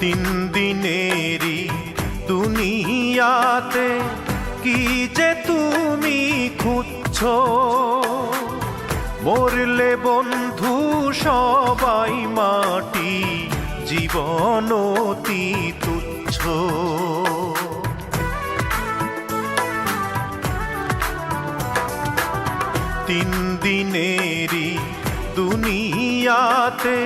তিন দিনেরই দুনিয়াতে কি যে তুমি খুঁজছো, মরলে বন্ধু সবাই মাটি, জীবন অতি তুচ্ছ। তিন দিনেরই দুনিয়াতে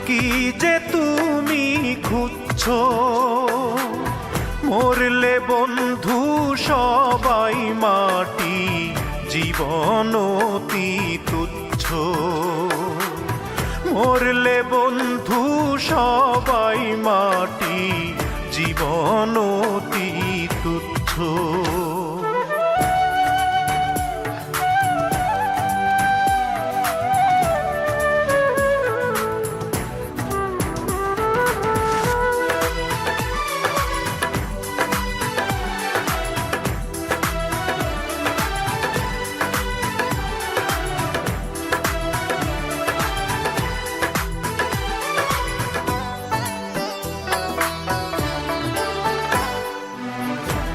কি যে তুমি খুঁজছো, মরলে বন্ধু সবাই মাটি, জীবন অতি তুচ্ছ। মরলে বন্ধু সবাই মাটি, জীবন অতি তুচ্ছ।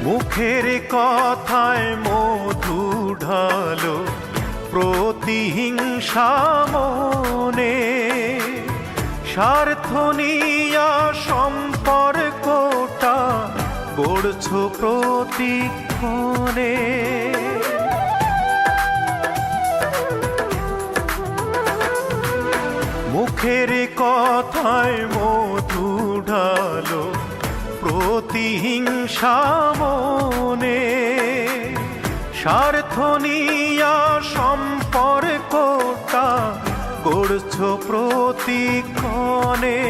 মুখের কথায় মধু ঢালো, প্রতিহিংসা মনে, স্বার্থ নিয়া সম্পর্কটা গড়ছো প্রতিক্ষণে। মুখের কথায় মধু ঢালো, প্রতিহিংসা মনে, স্বার্থ নিয়া সম্পর্কটা গড়ছো প্রতিক্ষণে।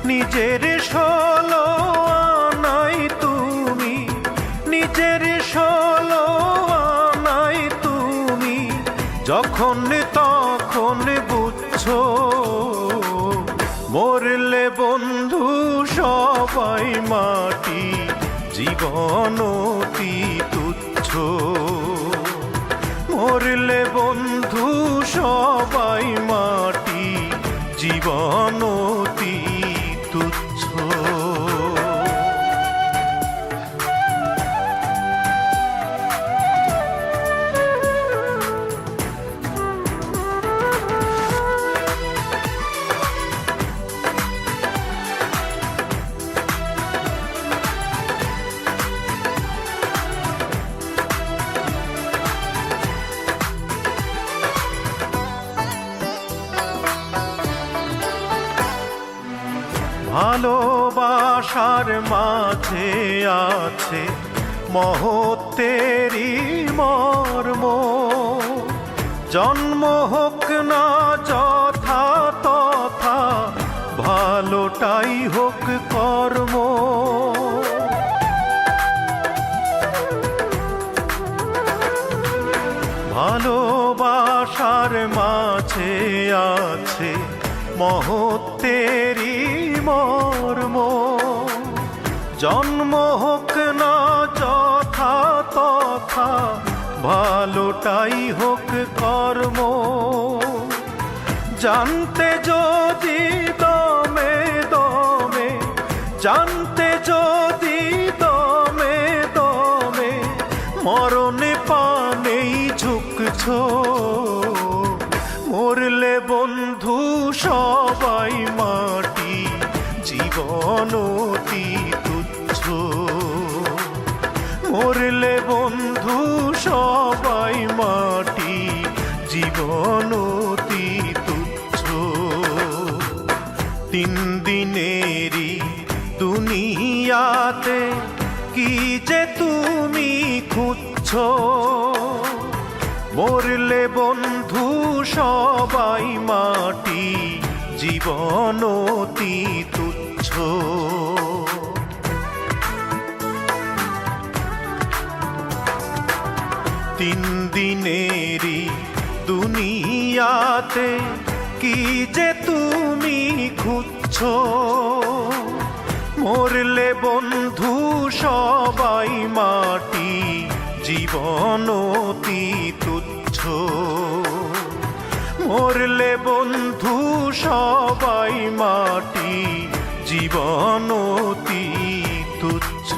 নিজের ষোলো আনাই তুমি, নিজের ষোলো আনাই তুমি, যখন তখন বুঝছো, মরলে বন্ধু সবাই মাটি, জীবন অতি তুচ্ছ। মরলে বন্ধু সবাই মাটি, জীবন অতি তুচ্ছ। ভালোবাসার মাঝে আছে মহত্বেরই মর্ম, জন্ম হোক না যথা তথা, ভালোটাই হোক কর্ম। ভালোবাসার মাঝে আছে মহত্বেরই মর্ম, জন্ম হোক না যথা তথা, ভালোটাই হোক কর্ম। জানতে যদি দমে দমে, জানতে যদি দমে দমে, মরণে পানেই ঝুঁকছো, মরলে বন্ধু সবাই মাটি, জীবন অতি তুচ্ছ। মরলে বন্ধু সবাই মাটি, জীবন অতি তুচ্ছ। তিন দিনেরই দুনিয়াতে কি যে তুমি খুঁজছো, মরলে বন্ধু সবাই মাটি, জীবন অতি তুচ্ছ। তিন দিনেরই দুনিয়াতে কি যে তুমি খুঁজছো, মরলে বন্ধু সবাই মাটি, জীবন অতি তুচ্ছ। মরলে বন্ধু সবাই মাটি, জীবন অতি তুচ্ছ।